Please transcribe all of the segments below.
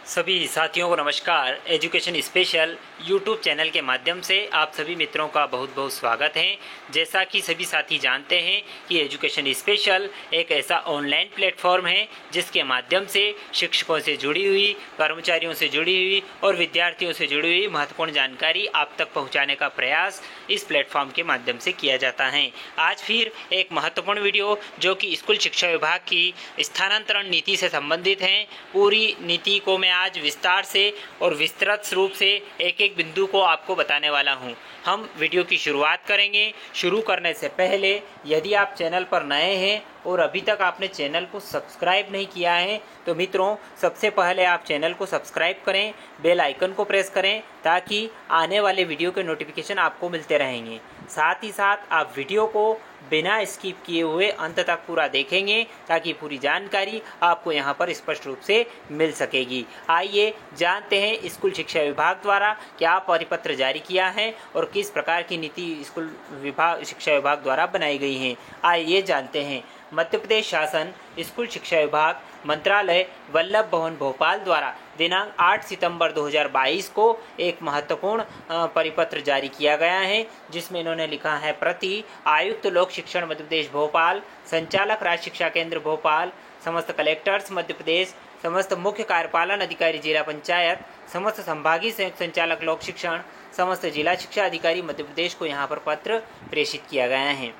सभी साथियों को नमस्कार। एजुकेशन स्पेशल यूट्यूब चैनल के माध्यम से आप सभी मित्रों का बहुत बहुत स्वागत है। जैसा कि सभी साथी जानते हैं कि एजुकेशन स्पेशल एक ऐसा ऑनलाइन प्लेटफॉर्म है जिसके माध्यम से शिक्षकों से जुड़ी हुई, कर्मचारियों से जुड़ी हुई और विद्यार्थियों से जुड़ी हुई महत्वपूर्ण जानकारी आप तक पहुंचाने का प्रयास इस प्लेटफॉर्म के माध्यम से किया जाता है। आज फिर एक महत्वपूर्ण वीडियो जो कि स्कूल शिक्षा विभाग की स्थानांतरण नीति से संबंधित है। पूरी नीति को मैं आज विस्तार से और विस्तृत रूप से एक एक बिंदु को आपको बताने वाला हूं। हम वीडियो की शुरुआत करेंगे। शुरू करने से पहले यदि आप चैनल पर नए हैं और अभी तक आपने चैनल को सब्सक्राइब नहीं किया है तो मित्रों सबसे पहले आप चैनल को सब्सक्राइब करें, बेल आइकन को प्रेस करें ताकि आने वाले वीडियो के नोटिफिकेशन आपको मिलते रहेंगे। साथ ही साथ आप वीडियो को बिना स्किप किए हुए अंत तक पूरा देखेंगे ताकि पूरी जानकारी आपको यहाँ पर स्पष्ट रूप से मिल सकेगी। आइए जानते हैं स्कूल शिक्षा विभाग द्वारा क्या परिपत्र जारी किया है और किस प्रकार की नीति स्कूल शिक्षा विभाग द्वारा बनाई गई है। आइए जानते हैं। मध्य प्रदेश शासन स्कूल शिक्षा विभाग मंत्रालय वल्लभ भवन भोपाल द्वारा दिनांक 8 सितंबर 2022 को एक महत्वपूर्ण परिपत्र जारी किया गया है जिसमें इन्होंने लिखा है प्रति आयुक्त लोक शिक्षण मध्य प्रदेश भोपाल, संचालक राज्य शिक्षा केंद्र भोपाल, समस्त कलेक्टर्स मध्य प्रदेश, समस्त मुख्य कार्यपालन अधिकारी जिला पंचायत, समस्त संभागीय संयुक्त संचालक लोक शिक्षण, समस्त जिला शिक्षा अधिकारी मध्य प्रदेश को यहाँ पर पत्र प्रेषित किया गया है।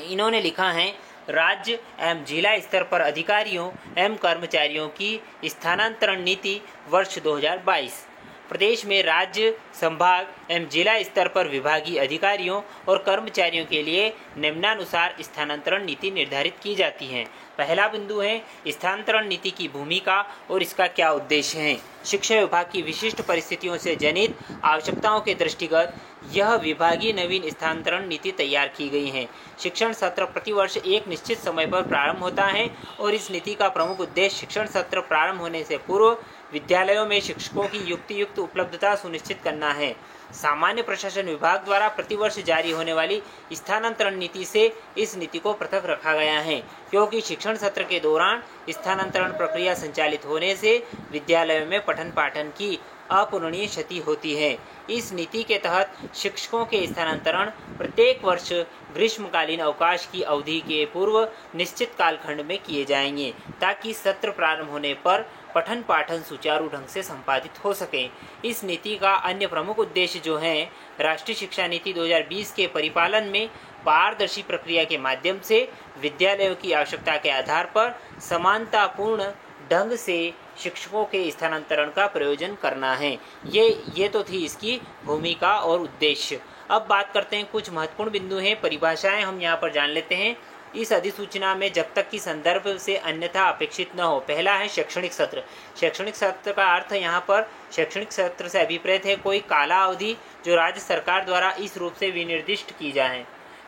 इन्होंने लिखा है राज्य एवं जिला स्तर पर अधिकारियों एवं कर्मचारियों की स्थानांतरण नीति वर्ष 2022। प्रदेश में राज्य, संभाग एवं जिला स्तर पर विभागीय अधिकारियों और कर्मचारियों के लिए निम्नानुसार स्थानांतरण नीति निर्धारित की जाती है। पहला बिंदु है स्थानांतरण नीति की भूमिका और इसका क्या उद्देश्य है। शिक्षा विभाग की विशिष्ट परिस्थितियों से जनित आवश्यकताओं के दृष्टिगत यह विभागीय नवीन स्थानांतरण नीति तैयार की गई है। शिक्षण सत्र प्रतिवर्ष एक निश्चित समय पर प्रारंभ होता है और इस नीति का प्रमुख उद्देश्य शिक्षण सत्र प्रारंभ होने से पूर्व विद्यालयों में शिक्षकों की युक्त उपलब्धता सुनिश्चित करना है। सामान्य प्रशासन विभाग द्वारा प्रतिवर्ष जारी होने वाली स्थानांतरण नीति से इस नीति को पृथक रखा गया है क्योंकि शिक्षण सत्र के दौरान स्थानांतरण प्रक्रिया संचालित होने से विद्यालयों में पठन पाठन की अपूरणीय क्षति होती है। इस नीति के तहत शिक्षकों के स्थानांतरण प्रत्येक वर्ष ग्रीष्मकालीन अवकाश की अवधि के पूर्व निश्चित कालखंड में किए जाएंगे ताकि सत्र प्रारंभ होने पर पठन पाठन सुचारू ढंग से संपादित हो सके। इस नीति का अन्य प्रमुख उद्देश्य जो है राष्ट्रीय शिक्षा नीति 2020 के परिपालन में पारदर्शी प्रक्रिया के माध्यम से विद्यालयों की आवश्यकता के आधार पर समानतापूर्ण ढंग से शिक्षकों के स्थानांतरण का प्रयोजन करना है। ये तो थी इसकी भूमिका और उद्देश्य। अब बात करते हैं कुछ महत्वपूर्ण बिंदु हैं, परिभाषाएं हम यहाँ पर जान लेते हैं। इस अधिसूचना में जब तक कि संदर्भ से अन्यथा अपेक्षित न हो। पहला है शैक्षणिक सत्र। शैक्षणिक सत्र का अर्थ यहाँ पर शैक्षणिक सत्र से अभिप्रेत है कोई काला अवधि जो राज्य सरकार द्वारा इस रूप से विनिर्दिष्ट की जाए।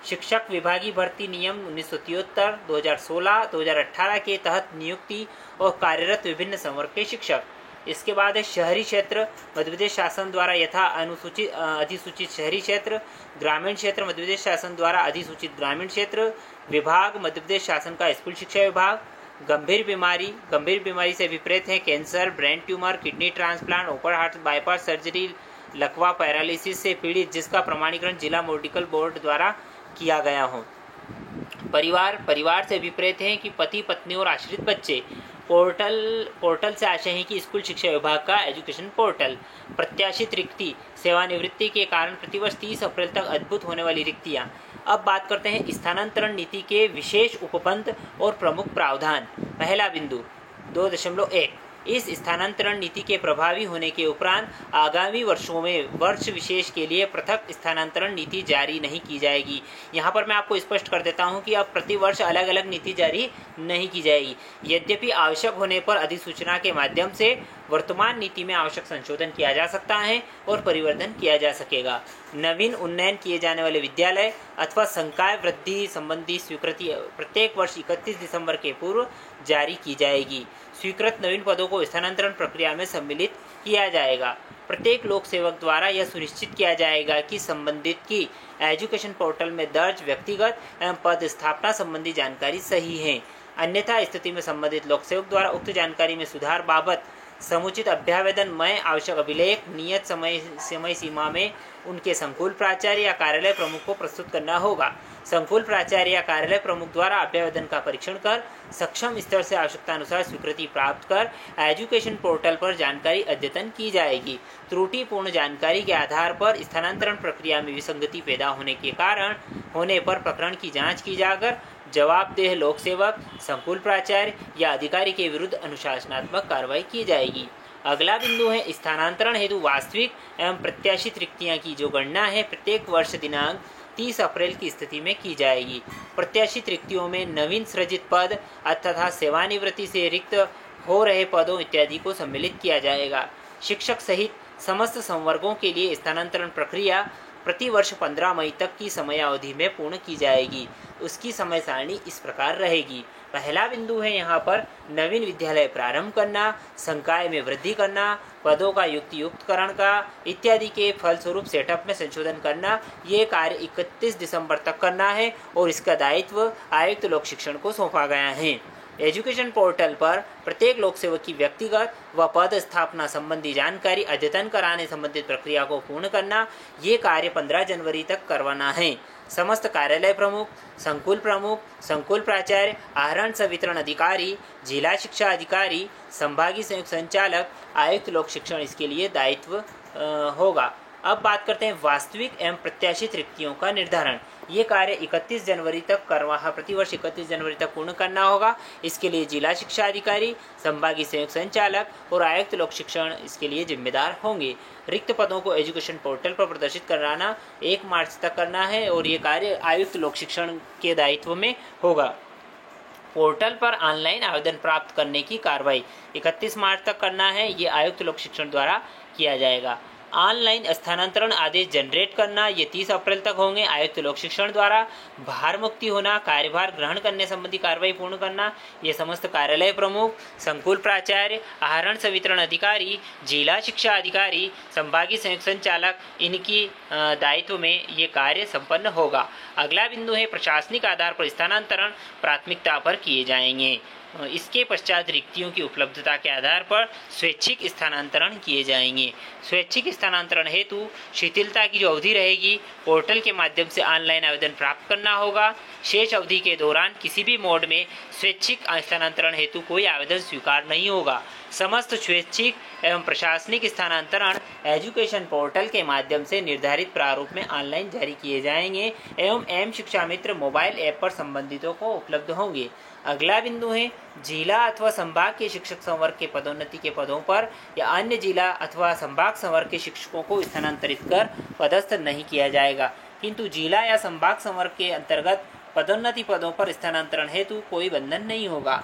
शिक्षक विभागीय भर्ती नियम 1973, 2016, 2018 के तहत नियुक्ति और कार्यरत विभिन्न संवर्ग के शिक्षक। इसके बाद है शहरी क्षेत्र मध्य प्रदेश शासन द्वारा यथा अधिसूचित शहरी क्षेत्र, ग्रामीण क्षेत्र मध्य प्रदेश शासन द्वारा अधिसूचित ग्रामीण क्षेत्र, विभाग मध्य प्रदेश शासन का स्कूल शिक्षा विभाग। गंभीर बीमारी से विपरीत है cancer, brain tumour, kidney transplant, open heart bypass surgery, लकवा पैरालिसिस से पीड़ित जिसका प्रमाणीकरण जिला मेडिकल बोर्ड द्वारा किया गया हो। परिवार से विपरीत है कि पति पत्नी और आश्रित बच्चे। पोर्टल से आशय है कि स्कूल शिक्षा विभाग का एजुकेशन पोर्टल। प्रत्याशित रिक्ति, सेवानिवृत्ति के कारण प्रतिवर्ष 30 अप्रैल तक अद्भुत होने वाली रिक्तियां। अब बात करते हैं स्थानांतरण नीति के विशेष उपबंध और प्रमुख प्रावधान। पहला बिंदु 2.1 इस स्थानांतरण नीति के प्रभावी होने के उपरांत आगामी वर्षों में वर्ष विशेष के लिए पृथक स्थानांतरण नीति जारी नहीं की जाएगी। यहाँ पर मैं आपको स्पष्ट कर देता हूँ कि अब प्रति वर्ष अलग अलग नीति जारी नहीं की जाएगी। यद्यपि आवश्यक होने पर अधिसूचना के माध्यम से वर्तमान नीति में आवश्यक संशोधन किया जा सकता है और परिवर्तन किया जा सकेगा। नवीन उन्नयन किए जाने वाले विद्यालय अथवा संकाय वृद्धि संबंधी स्वीकृति प्रत्येक वर्ष 31 दिसंबर के पूर्व जारी की जाएगी। स्वीकृत नवीन पदों को स्थानांतरण प्रक्रिया में सम्मिलित किया जाएगा। प्रत्येक लोक सेवक द्वारा यह सुनिश्चित किया जाएगा कि संबंधित की एजुकेशन पोर्टल में दर्ज व्यक्तिगत एवं पद स्थापना संबंधी जानकारी सही है। अन्यथा स्थिति में संबंधित लोक सेवक द्वारा उक्त जानकारी में सुधार बाबत समुचित अभ्यावेदन में आवश्यक अभिलेख नियत समय सीमा में उनके संकुल प्राचार्य या कार्यालय प्रमुख को प्रस्तुत करना होगा। संकुल प्राचार्य या कार्यालय प्रमुख द्वारा अभ्यावेदन का परीक्षण कर सक्षम स्तर से आवश्यकता अनुसार स्वीकृति प्राप्त कर एजुकेशन पोर्टल पर जानकारी अद्यतन की जाएगी। त्रुटिपूर्ण जानकारी के आधार पर स्थानांतरण प्रक्रिया में विसंगति पैदा होने पर प्रकरण की जांच की जाकर जवाबदेह लोक सेवक, संकुल प्राचार्य या अधिकारी के विरुद्ध अनुशासनात्मक कार्रवाई की जाएगी। अगला बिंदु है स्थानांतरण हेतु वास्तविक एवं प्रत्याशित रिक्तियां की जो गणना है प्रत्येक वर्ष दिनांक 30 अप्रैल की स्थिति में की जाएगी। प्रत्याशित रिक्तियों में नवीन सृजित पद तथा सेवानिवृत्ति से रिक्त हो रहे पदों इत्यादि को सम्मिलित किया जाएगा। शिक्षक सहित समस्त संवर्गों के लिए स्थानांतरण प्रक्रिया प्रति वर्ष 15 मई तक की समयावधि में पूर्ण की जाएगी। उसकी समय सारणी इस प्रकार रहेगी। पहला बिंदु है यहाँ पर नवीन विद्यालय प्रारंभ करना, संकाय में वृद्धि करना, पदों का युक्तियुक्तकरण का इत्यादि के फलस्वरूप सेटअप में संशोधन करना। ये कार्य 31 दिसंबर तक करना है और इसका दायित्व आयुक्त लोक शिक्षण को सौंपा गया है। एजुकेशन पोर्टल पर प्रत्येक लोक सेवक की व्यक्तिगत व पद स्थापना संबंधी जानकारी अद्यतन कराने संबंधित प्रक्रिया को पूर्ण करना, ये कार्य 15 जनवरी तक करवाना है। समस्त कार्यालय प्रमुख, संकुल प्राचार्य, आहरण संवितरण अधिकारी, जिला शिक्षा अधिकारी, संभागीय संयुक्त संचालक, आयुक्त लोक शिक्षण इसके लिए दायित्व होगा। अब बात करते हैं वास्तविक एवं प्रत्याशित रिक्तियों का निर्धारण। ये कार्य 31 जनवरी तक प्रतिवर्ष 31 जनवरी तक पूर्ण करना होगा। इसके लिए जिला शिक्षा अधिकारी, संभागीय संयुक्त संचालक और आयुक्त लोक शिक्षण इसके लिए जिम्मेदार होंगे। रिक्त पदों को एजुकेशन पोर्टल पर प्रदर्शित कराना 1 मार्च तक करना है और ये कार्य आयुक्त लोक शिक्षण के दायित्व में होगा। पोर्टल पर ऑनलाइन आवेदन प्राप्त करने की कार्रवाई 31 मार्च तक करना है। ये आयुक्त लोक शिक्षण द्वारा किया जाएगा। ऑनलाइन स्थानांतरण आदेश जनरेट करना ये 30 अप्रैल तक होंगे आयुक्त लोक शिक्षण द्वारा। भार मुक्ति होना, कार्यभार ग्रहण करने संबंधी कार्रवाई पूर्ण करना ये समस्त कार्यालय प्रमुख, संकुल प्राचार्य, आहरण संवितरण अधिकारी, जिला शिक्षा अधिकारी, संभागीय संयुक्त संचालक इनकी दायित्व में ये कार्य संपन्न होगा। अगला बिंदु है प्रशासनिक आधार पर स्थानांतरण प्राथमिकता पर किए जाएंगे। इसके पश्चात रिक्तियों की उपलब्धता के आधार पर स्वैच्छिक स्थानांतरण किए जाएंगे। स्वैच्छिक स्थानांतरण हेतु शिथिलता की जो अवधि रहेगी पोर्टल के माध्यम से ऑनलाइन आवेदन प्राप्त करना होगा। शेष अवधि के दौरान किसी भी मोड में स्वैच्छिक स्थानांतरण हेतु कोई आवेदन स्वीकार नहीं होगा। समस्त स्वैच्छिक एवं प्रशासनिक स्थानांतरण एजुकेशन पोर्टल के माध्यम से निर्धारित प्रारूप में ऑनलाइन जारी किए जाएंगे एवं एम शिक्षा मित्र मोबाइल ऐप पर संबंधितों को उपलब्ध होंगे। अगला बिंदु है जिला अथवा संभाग के शिक्षक संवर्ग के पदोन्नति के पदों पर या अन्य जिला अथवा संभाग संवर्ग के शिक्षकों को स्थानांतरित कर पदस्थ नहीं किया जाएगा, किंतु जिला या संभाग संवर्ग के अंतर्गत पदोन्नति पदों पर स्थानांतरण हेतु कोई बंधन नहीं होगा।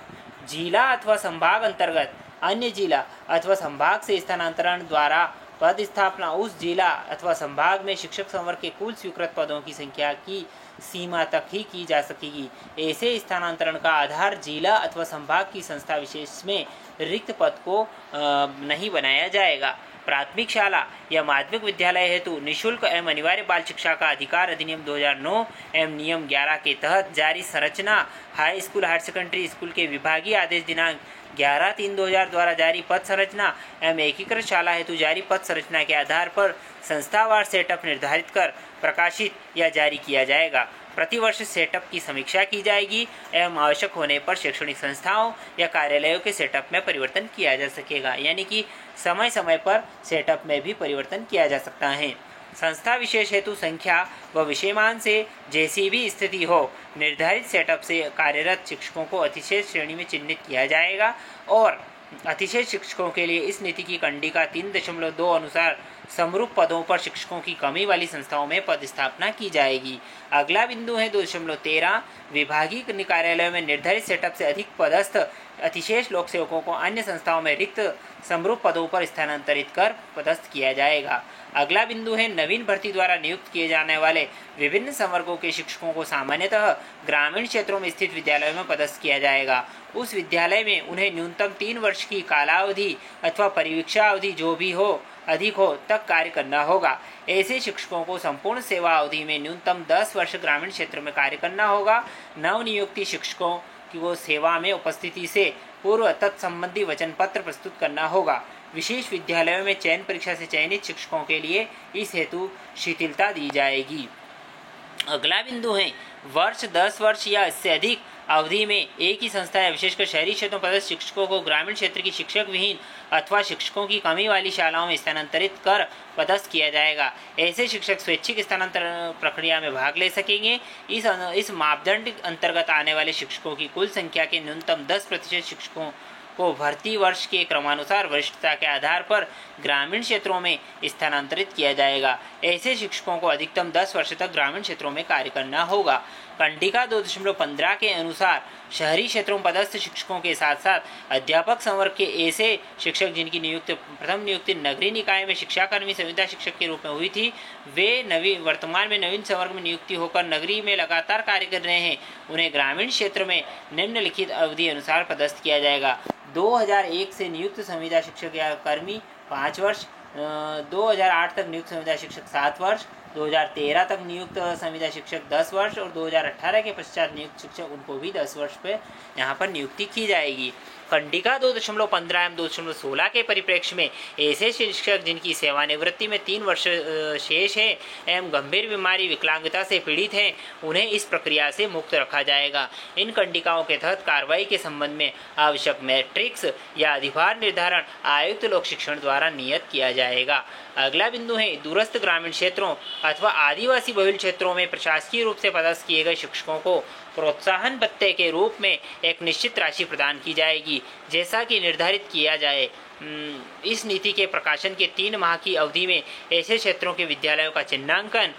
जिला अथवा संभाग अंतर्गत अन्य जिला अथवा संभाग से स्थानांतरण द्वारा पद स्थापना उस जिला अथवा संभाग में शिक्षक संवर्ग के कुल स्वीकृत पदों की संख्या की सीमा तक ही की जा सकेगी। ऐसे स्थानांतरण का आधार जिला अथवा संभाग की संस्था विशेष में रिक्त पद को नहीं बनाया जाएगा। प्राथमिक शाला या माध्यमिक विद्यालय हेतु निःशुल्क एवं अनिवार्य बाल शिक्षा का अधिकार अधिनियम 2009 एवं नियम 11 के तहत जारी संरचना high school higher secondary school के विभागीय आदेश दिनांक 11/3/2000 द्वारा जारी पद संरचना एवं एकीकृत शाला हेतु जारी पद संरचना के आधार पर संस्थावार सेटअप निर्धारित कर प्रकाशित या जारी किया जाएगा। प्रतिवर्ष सेटअप की समीक्षा की जाएगी एवं आवश्यक होने पर शैक्षणिक संस्थाओं या कार्यालयों के सेटअप में परिवर्तन किया जा सकेगा, यानी कि समय समय पर सेटअप में भी परिवर्तन किया जा सकता है। संस्था विशेष हेतु संख्या व विषयमान से जैसी भी स्थिति हो निर्धारित सेटअप से कार्यरत शिक्षकों को अतिशेष श्रेणी में चिन्हित किया जाएगा और अतिशय शिक्षकों के लिए इस नीति की कंडिका 3.2 अनुसार समरूप पदों पर शिक्षकों की कमी वाली संस्थाओं में पद स्थापना की जाएगी। अगला बिंदु है 2.13 विभागीय कार्यालयों में निर्धारित सेटअप से अधिक पदस्थ अतिशेष लोक सेवकों को अन्य संस्थाओं में रिक्त समरूप पदों पर स्थानांतरित कर पदस्थ किया जाएगा। अगला बिंदु है नवीन भर्ती द्वारा नियुक्त किए जाने वाले विभिन्न संवर्गों के शिक्षकों को सामान्यतः ग्रामीण क्षेत्रों में स्थित विद्यालयों में पदस्थ किया जाएगा। उस विद्यालय में उन्हें न्यूनतम 3 वर्ष की कालावधि अथवा परिवीक्षा अवधि जो भी हो अधिक हो तक कार्य करना होगा। ऐसे शिक्षकों को संपूर्ण सेवा अवधि में न्यूनतम 10 वर्ष ग्रामीण क्षेत्र में कार्य करना होगा। नवनियुक्ति शिक्षकों की वो सेवा में उपस्थिति से पूर्व तत्संबंधी वचन पत्र प्रस्तुत करना होगा। विशेष विद्यालयों में चयन परीक्षा से चयनित शिक्षकों के लिए इस हेतु शिथिलता दी जाएगी। अगला बिंदु है वर्ष 10 वर्ष या इससे अधिक अवधि में एक ही संस्था या विशेषकर शहरी क्षेत्रों में पदस्थ शिक्षकों को ग्रामीण क्षेत्र की शिक्षक विहीन अथवा शिक्षकों की कमी वाली शालाओं में स्थानांतरित कर पदस्थ किया जाएगा। ऐसे शिक्षक स्वैच्छिक स्थानांतरण प्रक्रिया में भाग ले सकेंगे। इस मापदंड अंतर्गत आने वाले शिक्षकों की कुल संख्या के न्यूनतम 10% शिक्षकों को भर्ती वर्ष के क्रमानुसार वरिष्ठता के आधार पर ग्रामीण क्षेत्रों में स्थानांतरित किया जाएगा। ऐसे शिक्षकों को अधिकतम 10 वर्ष तक ग्रामीण क्षेत्रों में कार्य करना होगा। कंडिका 2.15 के अनुसार शहरी क्षेत्रों में पदस्थ शिक्षकों के साथ साथ अध्यापक संवर्ग के ऐसे शिक्षक जिनकी प्रथम नियुक्ति नगरीय निकाय में शिक्षाकर्मी संविदा शिक्षक के रूप में हुई थी, वे वर्तमान में नवीन संवर्ग में नियुक्ति होकर नगरीय में लगातार कार्य कर रहे हैं, उन्हें ग्रामीण क्षेत्र में निम्नलिखित अवधि अनुसार पदस्थ किया जाएगा। 2001 से नियुक्त संविदा शिक्षक या कर्मी 5 वर्ष, 2008 तक नियुक्त संविदा शिक्षक 7 वर्ष, 2013 तक नियुक्त संविदा शिक्षक 10 वर्ष और 2018 के पश्चात नियुक्त शिक्षक उनको भी 10 वर्ष पे यहाँ पर नियुक्ति की जाएगी। कंडिका 2.15 एवं 2.16 के परिप्रेक्ष्य में ऐसे शिक्षक जिनकी सेवानिवृत्ति में 3 वर्ष शेष है एवं गंभीर बीमारी विकलांगता से पीड़ित हैं, उन्हें इस प्रक्रिया से मुक्त रखा जाएगा। इन कंडिकाओं के तहत कार्रवाई के संबंध में आवश्यक मैट्रिक्स या अधिभार निर्धारण आयुक्त लोक शिक्षण द्वारा नियत किया जाएगा। अगला बिंदु है दूरस्थ ग्रामीण क्षेत्रों अथवा आदिवासी बहुल क्षेत्रों में प्रशासकीय रूप से पदस्थ किए गए शिक्षकों को प्रोत्साहन भत्ते के रूप में एक निश्चित राशि प्रदान की जाएगी, जैसा कि निर्धारित किया जाए। इस नीति के प्रकाशन के 3 माह की अवधि में ऐसे क्षेत्रों के विद्यालयों का चिन्हांकन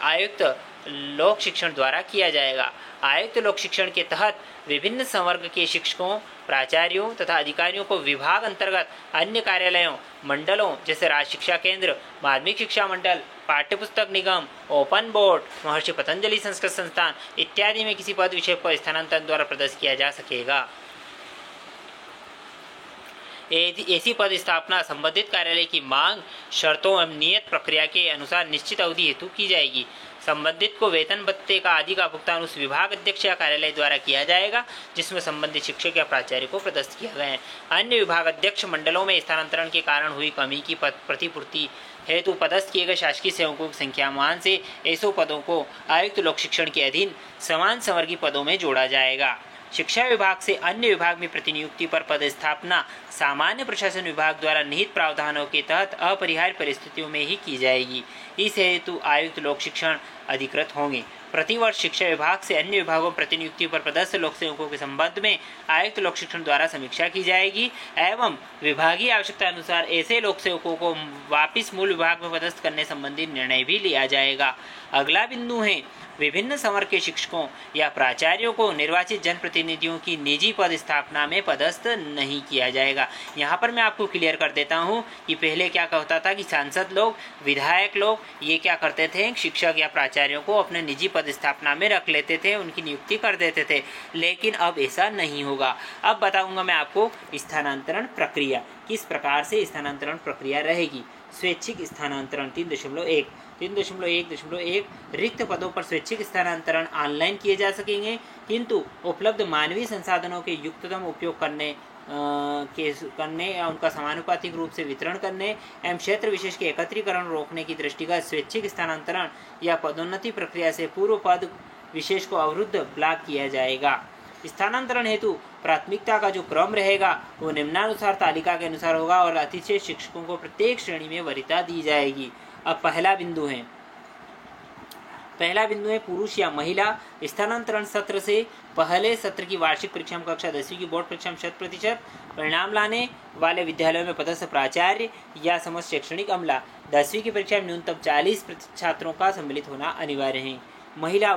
आयुक्त लोक शिक्षण द्वारा किया जाएगा। आयुक्त लोक शिक्षण के तहत विभिन्न संवर्ग के शिक्षकों, प्राचार्यों तथा अधिकारियों को विभाग अंतर्गत अन्य कार्यालयों, मंडलों जैसे राज्य शिक्षा केंद्र, माध्यमिक शिक्षा मंडल, पाठ्यपुस्तक निगम, ओपन बोर्ड, महर्षि पतंजलि संस्कृत संस्थान इत्यादि में किसी पद विषय को स्थानांतरण द्वारा प्रदर्शित किया जा सकेगा। ऐसी पद स्थापना संबंधित कार्यालय की मांग, शर्तों एवं नियत प्रक्रिया के अनुसार निश्चित अवधि हेतु की जाएगी। संबंधित को वेतन भत्ते का आदि का भुगतान उस विभाग अध्यक्ष या कार्यालय द्वारा किया जाएगा जिसमें संबंधित शिक्षक या प्राचार्य को पदस्थ किया गया है। अन्य विभाग अध्यक्ष मंडलों में स्थानांतरण के कारण हुई कमी की प्रतिपूर्ति हेतु पदस्थ किए गए शासकीय सेवकों की संख्या मान से ऐसो पदों को आयुक्त लोक शिक्षण के अधीन समान संवर्गीय पदों में जोड़ा जाएगा। शिक्षा विभाग से अन्य विभाग में प्रतिनियुक्ति पर पदस्थापना सामान्य प्रशासन विभाग द्वारा निहित प्रावधानों के तहत अपरिहार्य परिस्थितियों में ही की जाएगी। इस हेतु आयुक्त लोक शिक्षण अधिकृत होंगे। प्रतिवर्ष शिक्षा विभाग से अन्य विभागों प्रतिनियुक्ति पर पदस्थ लोक सेवकों के संबंध में आयुक्त लोक शिक्षण द्वारा समीक्षा की जाएगी एवं विभागीय आवश्यकता अनुसार ऐसे लोक सेवकों को वापिस मूल विभाग में पदस्थ करने संबंधी निर्णय भी लिया जाएगा। अगला बिंदु है विभिन्न संवर्ग के शिक्षकों या प्राचार्यों को निर्वाचित जनप्रतिनिधियों की निजी पद स्थापना में पदस्थ नहीं किया जाएगा। यहाँ पर मैं आपको क्लियर कर देता हूँ कि पहले क्या होता था कि सांसद लोग, विधायक लोग ये क्या करते थे, शिक्षक या प्राचार्यों को अपने निजी पद स्थापना में रख लेते थे, उनकी नियुक्ति कर देते थे, लेकिन अब ऐसा नहीं होगा। अब बताऊंगा मैं आपको स्थानांतरण प्रक्रिया, किस प्रकार से स्थानांतरण प्रक्रिया रहेगी। स्वैच्छिक स्थानांतरण 3.1 रिक्त पदों पर स्वैच्छिक स्थानांतरण ऑनलाइन किए जा सकेंगे, किंतु उपलब्ध मानवीय संसाधनों के युक्ततम उपयोग करने या उनका समानुपातिक रूप से वितरण करने एवं क्षेत्र विशेष के एकत्रीकरण रोकने की दृष्टिगत स्वैच्छिक स्थानांतरण या पदोन्नति प्रक्रिया से पूर्व पद विशेष को अवरुद्ध ब्लॉक किया जाएगा। स्थानांतरण हेतु प्राथमिकता का जो क्रम रहेगा वो निम्नानुसार तालिका के अनुसार होगा और अतिशेष शिक्षकों को प्रत्येक श्रेणी में वरीयता दी जाएगी। अब पहला बिंदु है पुरुष या महिला। स्थानांतरण सत्र से पहले सत्र की वार्षिक परीक्षा में कक्षा 10वीं की बोर्ड परीक्षा में 100% परिणाम लाने वाले विद्यालयों में पदस्थ प्राचार्य या समस्त शैक्षणिक अमला 10वीं की परीक्षा में न्यूनतम 40 छात्रों का सम्मिलित होना अनिवार्य है। महिला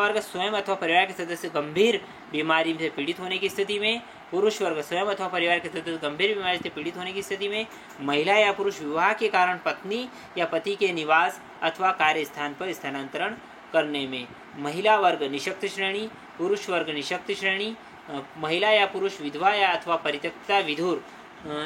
वर्ग स्वयं अथवा परिवार के सदस्य गंभीर बीमारी से पीड़ित होने की स्थिति में, पुरुष वर्ग स्वयं अथवा परिवार के सदस्य गंभीर बीमारी से पीड़ित होने की स्थिति में, महिला या पुरुष विवाह के कारण पत्नी या पति के निवास अथवा कार्य स्थान पर स्थानांतरण करने में। महिला वर्ग निशक्त श्रेणी, पुरुष वर्ग निशक्त श्रेणी, महिला या पुरुष विधवा या अथवा परित्यक्ता विधुर।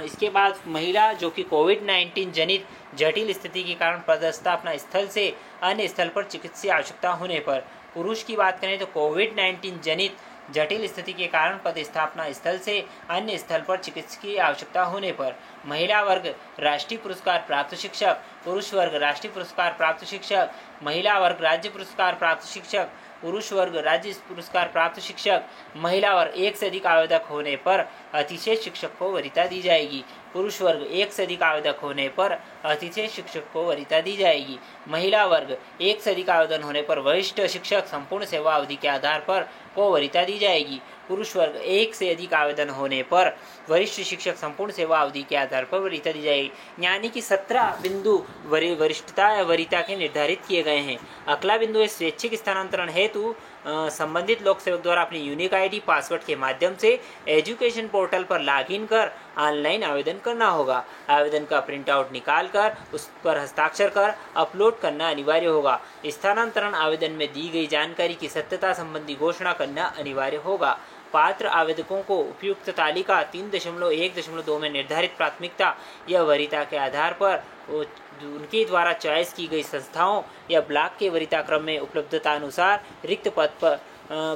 इसके बाद महिला जो कि कोविड-19 जनित जटिल स्थिति के कारण पदस्थापना स्थल से अन्य स्थल पर चिकित्सीय आवश्यकता होने पर। पुरुष की बात करें तो कोविड-19 जनित जटिल स्थिति के कारण पदस्थापना स्थल से अन्य स्थल पर चिकित्सकीय आवश्यकता होने पर महिला वर्ग राष्ट्रीय पुरस्कार प्राप्त शिक्षक, पुरुष वर्ग राष्ट्रीय पुरस्कार प्राप्त शिक्षक, महिला वर्ग राज्य पुरस्कार प्राप्त शिक्षक, पुरुष वर्ग राज्य पुरस्कार प्राप्त शिक्षक, महिला वर्ग एक से अधिक आवेदक होने पर अतिशय शिक्षक को वरीयता दी जाएगी। पुरुष वर्ग एक से अधिक आवेदक होने पर अतिशय शिक्षक को वरीयता दी जाएगी। महिला वर्ग एक से अधिक आवेदन होने पर वरिष्ठ शिक्षक संपूर्ण सेवा अवधि के आधार पर को वरीयता दी जाएगी। पुरुष वर्ग एक से अधिक आवेदन होने पर वरिष्ठ शिक्षक संपूर्ण सेवा अवधि के आधार पर वरीयता दी जाएगी। यानी कि 17 बिंदु वरिष्ठता या वरीयता के निर्धारित किए गए हैं। अगला बिंदु है स्वैच्छिक स्थानांतरण हेतु संबंधित लोक सेवक द्वारा अपनी यूनिक आईडी पासवर्ड के माध्यम से एजुकेशन पोर्टल पर लॉगिन कर ऑनलाइन आवेदन करना होगा। आवेदन का प्रिंट आउट निकाल कर उस पर हस्ताक्षर कर अपलोड करना अनिवार्य होगा। स्थानांतरण आवेदन में दी गई जानकारी की सत्यता संबंधी घोषणा करना अनिवार्य होगा। पात्र आवेदकों को उपयुक्त तालिका 3.1.2 में निर्धारित प्राथमिकता या वरीयता के आधार पर उनके द्वारा चॉइस की गई संस्थाओं या ब्लॉक के वरीयता क्रम में उपलब्धता अनुसार रिक्त पद पर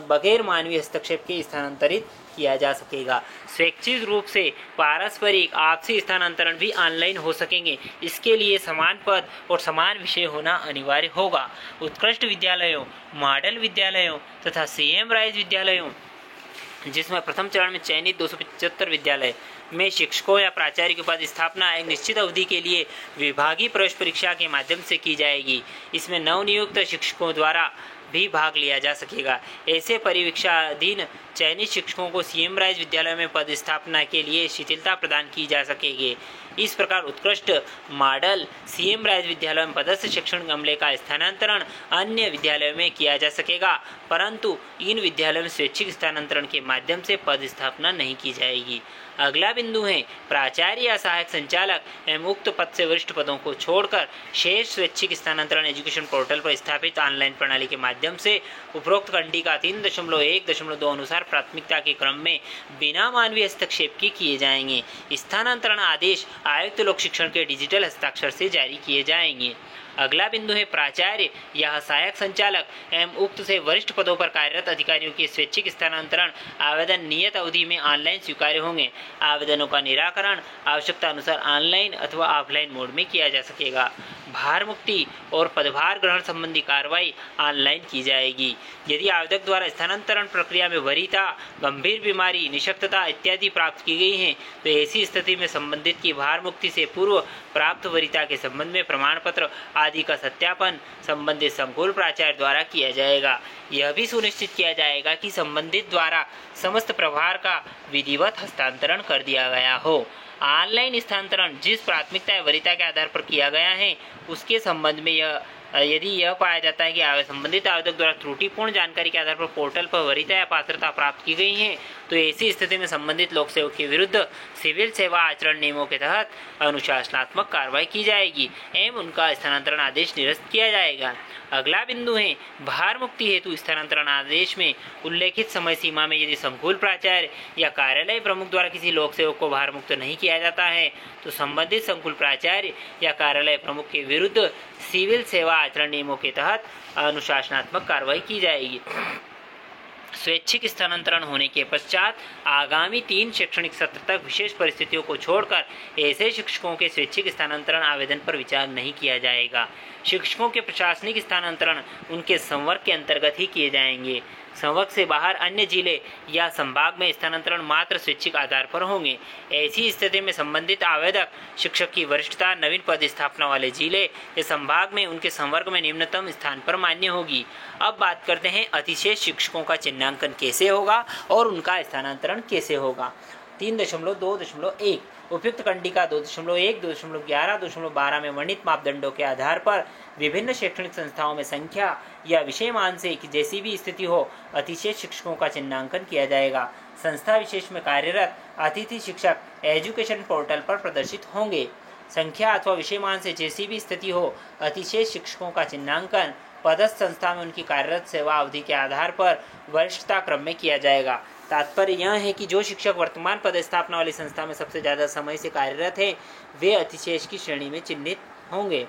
बगैर मानवीय हस्तक्षेप के स्थानांतरित किया जा सकेगा। स्वैच्छिक रूप से पारस्परिक आपसी स्थानांतरण भी ऑनलाइन हो सकेंगे। इसके लिए समान पद और समान विषय होना अनिवार्य होगा। उत्कृष्ट विद्यालयों, मॉडल विद्यालयों तथा सीएम राइज विद्यालयों जिसमें प्रथम चरण में चयनित 275 विद्यालय में शिक्षकों या प्राचार्य के पद स्थापना एक निश्चित अवधि के लिए विभागीय प्रवेश परीक्षा के माध्यम से की जाएगी। इसमें नवनियुक्त शिक्षकों द्वारा भी भाग लिया जा सकेगा। ऐसे परिवीक्षाधीन चयनित शिक्षकों को सीएम राइज विद्यालय में पद स्थापना के लिए शिथिलता प्रदान की जा सकेगी। इस प्रकार उत्कृष्ट मॉडल सीएम राइज विद्यालय में पदस्थ शैक्षणिक अमले का स्थानांतरण अन्य विद्यालयों में किया जा सकेगा, परंतु इन विद्यालयों में स्वैच्छिक स्थानांतरण के माध्यम से पद स्थापना नहीं की जाएगी। अगला बिंदु है प्राचार्य या सहायक संचालक एवं उक्त पद से वरिष्ठ पदों को छोड़कर शेष स्वैच्छिक स्थानांतरण एजुकेशन पोर्टल पर स्थापित ऑनलाइन प्रणाली के माध्यम से उपरोक्त कंडिका 3.1.2 अनुसार प्राथमिकता के क्रम में बिना मानवीय हस्तक्षेप के किए जाएंगे। स्थानांतरण आदेश आयुक्त लोक शिक्षण के डिजिटल हस्ताक्षर से जारी किए जाएंगे। अगला बिंदु है प्राचार्य या सहायक संचालक एवं उक्त से वरिष्ठ पदों पर कार्यरत अधिकारियों के स्वैच्छिक स्थानांतरण आवेदन नियत अवधि में ऑनलाइन स्वीकार्य होंगे। आवेदनों का निराकरण आवश्यकता अनुसार ऑनलाइन अथवा ऑफलाइन मोड में किया जा सकेगा। भार मुक्ति और पदभार ग्रहण संबंधी कार्रवाई ऑनलाइन की जाएगी। यदि आवेदक द्वारा स्थानांतरण प्रक्रिया में वरीयता, गंभीर बीमारी, निःशक्तता इत्यादि प्राप्त की गई हैं, तो ऐसी स्थिति में संबंधित की भार मुक्ति से पूर्व प्राप्त वरीयता के संबंध में प्रमाण पत्र आदि का सत्यापन संबंधित संकुल प्राचार्य द्वारा किया जाएगा। यह भी सुनिश्चित किया जाएगा कि संबंधित द्वारा समस्त प्रभार का विधिवत हस्तांतरण कर दिया गया हो। ऑनलाइन स्थानांतरण जिस प्राथमिकता या वरीयता के आधार पर किया गया है उसके संबंध में यदि यह पाया जाता है कि संबंधित आवेदक द्वारा त्रुटिपूर्ण जानकारी के आधार पर पोर्टल पर वरीयता या पात्रता प्राप्त की गई है, तो ऐसी स्थिति में संबंधित लोक सेवक के विरुद्ध सिविल सेवा आचरण नियमों के तहत अनुशासनात्मक कार्रवाई की जाएगी एवं उनका स्थानांतरण आदेश निरस्त किया जाएगा। अगला बिंदु है भार मुक्ति हेतु स्थानांतरण आदेश में उल्लेखित समय सीमा में यदि संकुल प्राचार्य या कार्यालय प्रमुख द्वारा किसी लोक सेवक को भार मुक्त नहीं किया जाता है, तो संबंधित संकुल प्राचार्य या कार्यालय प्रमुख के विरुद्ध सिविल सेवा आचरण नियमों के तहत अनुशासनात्मक कार्रवाई की जाएगी। स्वैच्छिक स्थानांतरण होने के पश्चात आगामी 3 शैक्षणिक सत्र तक विशेष परिस्थितियों को छोड़कर ऐसे शिक्षकों के स्वैच्छिक स्थानांतरण आवेदन पर विचार नहीं किया जाएगा। शिक्षकों के प्रशासनिक स्थानांतरण उनके संवर्ग के अंतर्गत ही किए जाएंगे। संवर्ग से बाहर अन्य जिले या संभाग में स्थानांतरण मात्र स्वैच्छिक आधार पर होंगे। ऐसी स्थिति में संबंधित आवेदक शिक्षक की वरिष्ठता नवीन पद स्थापना वाले जिले या संभाग में उनके संवर्ग में निम्नतम स्थान पर मान्य होगी। अब बात करते हैं अतिशेष शिक्षकों का चिन्हांकन कैसे होगा और उनका स्थानांतरण कैसे होगा। 3.2.1 उपयुक्त कंडिका 2.1, 2.11, 2.12 में वर्णित मापदंडों के आधार पर विभिन्न शैक्षणिक संस्थाओं में संख्या या विषय मान से जैसी भी स्थिति हो अतिशेष शिक्षकों का चिन्हांकन किया जाएगा। संस्था विशेष में कार्यरत अतिथि शिक्षक एजुकेशन पोर्टल पर प्रदर्शित होंगे। संख्या अथवा विषय मान से जैसी भी स्थिति हो अतिशेष शिक्षकों का चिन्हांकन पदस्थ संस्था में उनकी कार्यरत सेवा अवधि के आधार पर वरिष्ठता क्रम में किया जाएगा। तात्पर्य यह है कि जो शिक्षक वर्तमान पदस्थापना वाली संस्था में सबसे ज़्यादा समय से कार्यरत हैं वे अतिशेष की श्रेणी में चिन्हित होंगे।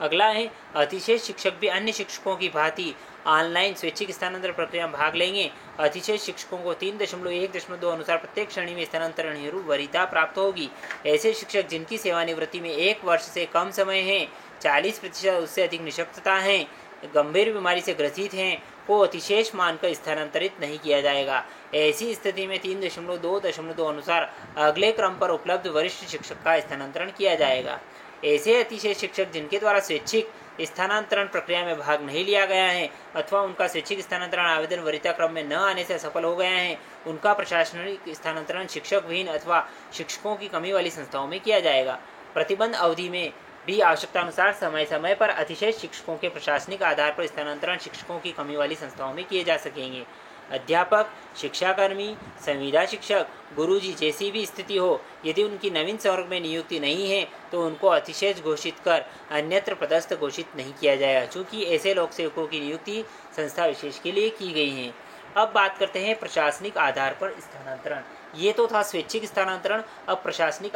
अगला है अतिशेष शिक्षक भी अन्य शिक्षकों की भांति ऑनलाइन स्वैच्छिक स्थानांतरण प्रक्रिया में भाग लेंगे। अतिशेष शिक्षकों को 3.1.2 अनुसार प्रत्येक श्रेणी में स्थानांतरण हेतु वरीयता प्राप्त होगी। ऐसे शिक्षक जिनकी सेवानिवृत्ति में 1 वर्ष से कम समय है, 40% उससे अधिक निःशक्तता है, गंभीर बीमारी से ग्रसित हैं को अतिशेष मानकर स्थानांतरित नहीं किया जाएगा। ऐसी स्थिति में 3.2.2 अनुसार अगले क्रम पर उपलब्ध वरिष्ठ शिक्षक का स्थानांतरण किया जाएगा। ऐसे अतिशेष शिक्षक जिनके द्वारा स्वैच्छिक स्थानांतरण प्रक्रिया में भाग नहीं लिया गया है अथवा उनका स्वैच्छिक स्थानांतरण आवेदन वरीयता क्रम में न आने से असफल हो गया है, उनका प्रशासनिक स्थानांतरण शिक्षक विहीन अथवा शिक्षकों की कमी वाली संस्थाओं में किया जाएगा। प्रतिबंध अवधि में भी आवश्यकता अनुसार समय समय पर अतिशेष शिक्षकों के प्रशासनिक आधार पर स्थानांतरण शिक्षकों की कमी वाली संस्थाओं में किए जा सकेंगे। अध्यापक, शिक्षाकर्मी, संविदा शिक्षक, गुरुजी जैसी भी स्थिति हो, यदि उनकी नवीन संवर्ग में नियुक्ति नहीं है तो उनको अतिशेष घोषित कर अन्यत्र पदस्थ घोषित नहीं किया जाएगा, क्योंकि ऐसे लोक सेवकों की नियुक्ति संस्था विशेष के लिए की गई है। अब बात करते हैं प्रशासनिक आधार पर स्थानांतरण। ये तो था स्वैच्छिक स्थानांतरण। अब प्रशासनिक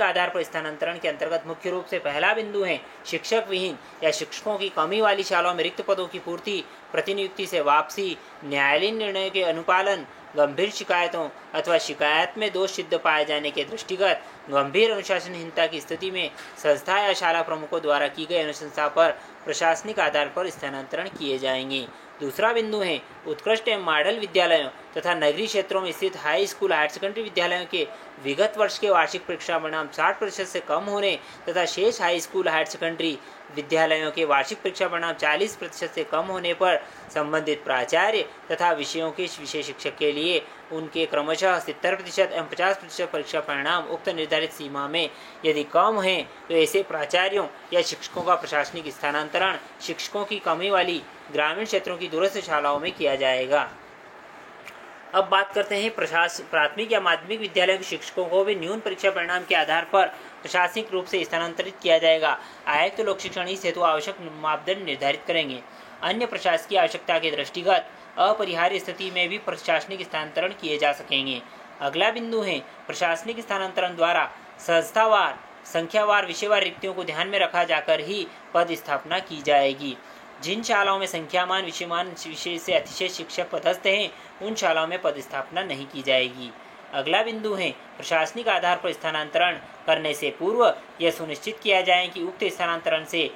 आधार पर स्थानांतरण के अंतर्गत मुख्य रूप से पहला बिंदु है शिक्षक विहीन या शिक्षकों की कमी वाली शालाओं में रिक्त पदों की पूर्ति, प्रतिनियुक्ति से वापसी, न्यायालयीन निर्णय के अनुपालन, गंभीर शिकायतों अथवा शिकायत में दोष सिद्ध पाए जाने के दृष्टिगत गंभीर अनुशासनहीनता की स्थिति में संस्था या शाला प्रमुखों द्वारा की गई अनुशंसा पर प्रशासनिक आधार पर स्थानांतरण किए जाएंगे। दूसरा बिंदु है उत्कृष्ट एवं मॉडल विद्यालयों तथा नगरीय क्षेत्रों में स्थित हाई स्कूल हायर सेकेंडरी विद्यालयों के विगत वर्ष के वार्षिक परीक्षा परिणाम 60% से कम होने तथा शेष हाई स्कूल हायर सेकेंडरी विद्यालयों के वार्षिक परीक्षा परिणाम 40% से कम होने पर संबंधित प्राचार्य तथा विषयों के विषय शिक्षक के लिए उनके क्रमशः 70% एवं 50% परीक्षा परिणाम उक्त निर्धारित सीमा में यदि कम है तो ऐसे प्राचार्यों या शिक्षकों का प्रशासनिक स्थानांतरण शिक्षकों की कमी वाली ग्रामीण क्षेत्रों की दूरस्थ शालाओं में किया जाएगा। अब बात करते हैं प्राथमिक या माध्यमिक विद्यालयों के शिक्षकों को भी न्यून परीक्षा परिणाम के आधार पर प्रशासनिक रूप से स्थानांतरित किया जाएगा। आयुक्त लोक शिक्षण इस हेतु आवश्यक मापदंड निर्धारित करेंगे। अन्य प्रशासकीय आवश्यकता के दृष्टिगत अपरिहार्य स्थिति में भी प्रशासनिक स्थानांतरण किए जा सकेंगे। अगला बिंदु है प्रशासनिक स्थानांतरण द्वारा संस्थावार, संख्यावार, विषयवार रिक्तियों को ध्यान में रखा जाकर ही पद स्थापना की जाएगी। जिन शालाओं में संख्यामान विषयमान विषय से अतिशय शिक्षक पदस्थ हैं उन शालाओं में पद स्थापना नहीं की जाएगी। अगला बिंदु है प्रशासनिक आधार पर स्थानांतरण करने से पूर्व यह सुनिश्चित किया जाए कि उक्त स्थानांतरण से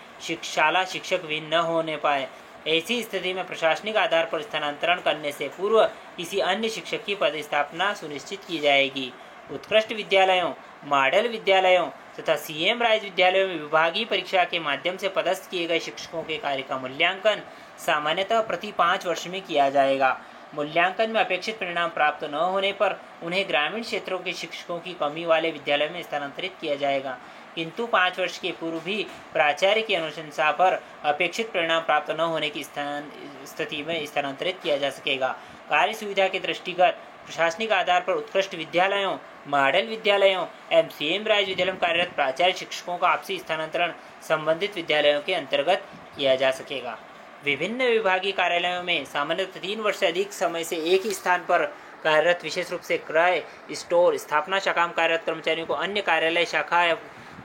शाला शिक्षक भी न होने पाए। ऐसी स्थिति में प्रशासनिक आधार पर स्थानांतरण करने से पूर्व किसी अन्य शिक्षक की पदस्थापना सुनिश्चित की जाएगी। उत्कृष्ट विद्यालयों, मॉडल विद्यालयों तथा सीएम राइज विद्यालयों में विभागीय परीक्षा के माध्यम से पदस्थ किए गए शिक्षकों के कार्य का मूल्यांकन सामान्यतः प्रति 5 वर्ष में किया जाएगा। मूल्यांकन में अपेक्षित परिणाम प्राप्त न होने पर उन्हें ग्रामीण क्षेत्रों के शिक्षकों की कमी वाले विद्यालय में स्थानांतरित किया जाएगा, किंतु 5 वर्ष के पूर्व भी प्राचार्य की अनुशंसा पर अपेक्षित परिणाम प्राप्त न होने की स्थिति में स्थानांतरित किया जा सकेगा। कार्य सुविधा के दृष्टिगत प्रशासनिक आधार पर उत्कृष्ट विद्यालयों, मॉडल विद्यालयों एवं सीएम राइज विद्यालय में कार्यरत प्राचार्य शिक्षकों का आपसी स्थानांतरण संबंधित विद्यालयों के अंतर्गत किया जा सकेगा। विभिन्न विभागीय कार्यालयों में सामान्यतः 3 वर्ष से अधिक समय से एक ही स्थान पर कार्यरत, विशेष रूप से क्रय, स्टोर, स्थापना शाखा में कार्यरत कर्मचारियों को अन्य कार्यालय, शाखा या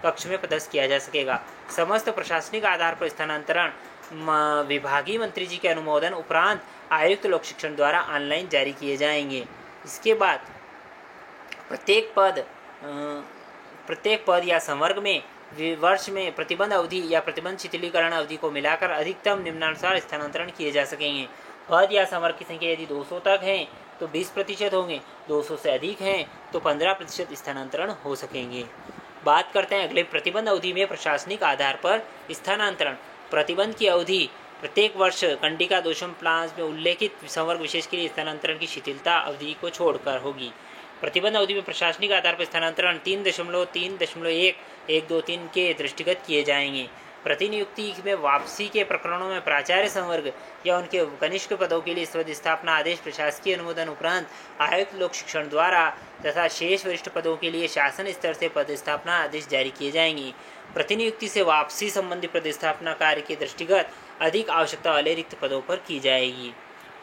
कक्ष में पदस्थ किया जा सकेगा। समस्त प्रशासनिक आधार पर स्थानांतरण विभागीय मंत्री जी के अनुमोदन उपरांत आयुक्त लोक शिक्षण द्वारा ऑनलाइन जारी किए जाएंगे। इसके बाद प्रत्येक पद या संवर्ग में वर्ष में प्रतिबंध अवधि या प्रतिबंध शिथिलीकरण अवधि को मिलाकर अधिकतम निम्नानुसार स्थानांतरण किए जा सकेंगे। पद या संवर्ग की संख्या यदि 200 तक है तो 20% होंगे, 200 से अधिक हैं तो 15% स्थानांतरण हो सकेंगे। बात करते हैं अगले प्रतिबंध अवधि में प्रशासनिक आधार पर स्थानांतरण। प्रतिबंध की अवधि प्रत्येक वर्ष कंडिका दोषम प्लान में उल्लेखित संवर्ग विशेष के लिए स्थानांतरण की शिथिलता अवधि को छोड़कर होगी। प्रतिबंध अवधि में प्रशासनिक आधार पर स्थानांतरण 3.3.123 के दृष्टिगत किए जाएंगे। प्रतिनियुक्ति में वापसी के प्रकरणों में प्राचार्य संवर्ग या उनके कनिष्ठ पदों के लिए पदस्थापना आदेश प्रशासकीय अनुमोदन उपरांत आयुक्त लोक शिक्षण द्वारा तथा शेष वरिष्ठ पदों के लिए शासन स्तर से पदस्थापना आदेश जारी किए जाएंगे। प्रतिनियुक्ति से वापसी संबंधी पदस्थापना कार्य के दृष्टिगत अधिक आवश्यकता वाले रिक्त पदों पर की जाएगी।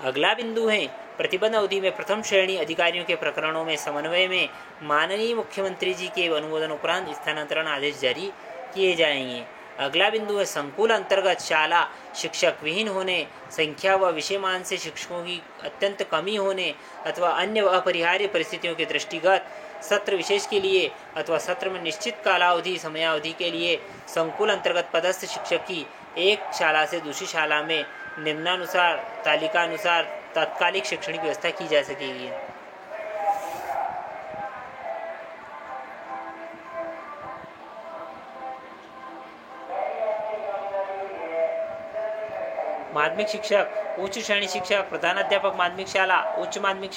अगला बिंदु है प्रतिबंध अवधि में प्रथम श्रेणी अधिकारियों के प्रकरणों में समन्वय में माननीय मुख्यमंत्री जी के अनुमोदन उपरांत स्थानांतरण आदेश जारी किए जाएंगे। अगला बिंदु है संकुल अंतर्गत शाला शिक्षक विहीन होने, संख्या व विषयमान से शिक्षकों की अत्यंत कमी होने अथवा अन्य अपरिहार्य परिस्थितियों के दृष्टिगत सत्र विशेष के लिए अथवा सत्र में निश्चित कालावधि समयावधि के लिए संकुल अंतर्गत पदस्थ शिक्षक की एक शाला से दूसरी शाला में निम्नानुसार तालिकानुसार तात्कालिक शैक्षणिक व्यवस्था की जा सकेगी। माध्यमिक शिक्षक, उच्च श्रेणी शिक्षक, प्रधानाध्यापक माध्यमिक शाला, उच्च माध्यमिक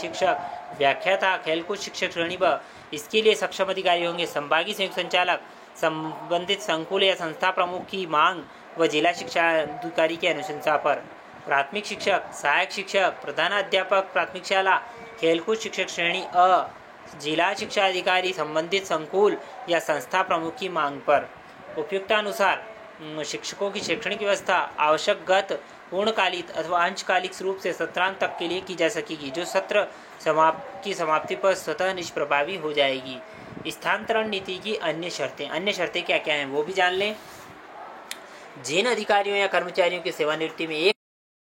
शिक्षक, व्याख्याता, खेलकूद शिक्षक श्रेणी ब, इसके लिए सक्षम अधिकारी होंगे संभागीय संयुक्त संचालक, संबंधित संकुल या संस्था प्रमुख की मांग व जिला शिक्षा अधिकारी की अनुशंसा पर। प्राथमिक शिक्षक, सहायक शिक्षक, प्रधानाध्यापक प्राथमिक शाला, खेलकूद शिक्षक श्रेणी अ, जिला शिक्षा अधिकारी संबंधित संकुल या संस्था प्रमुख की मांग पर। उपयुक्तानुसार शिक्षकों की शैक्षणिक व्यवस्था आवश्यक पूर्णकालिक अथवा अंशकालिक रूप से सत्रांत तक के लिए की जा सकेगी, जो सत्र की समाप्ति पर स्वतः निष्प्रभावी हो जाएगी। स्थानांतरण नीति की अन्य शर्तें क्या क्या हैं वो भी जान लें। जिन अधिकारियों या कर्मचारियों की सेवानिवृत्ति में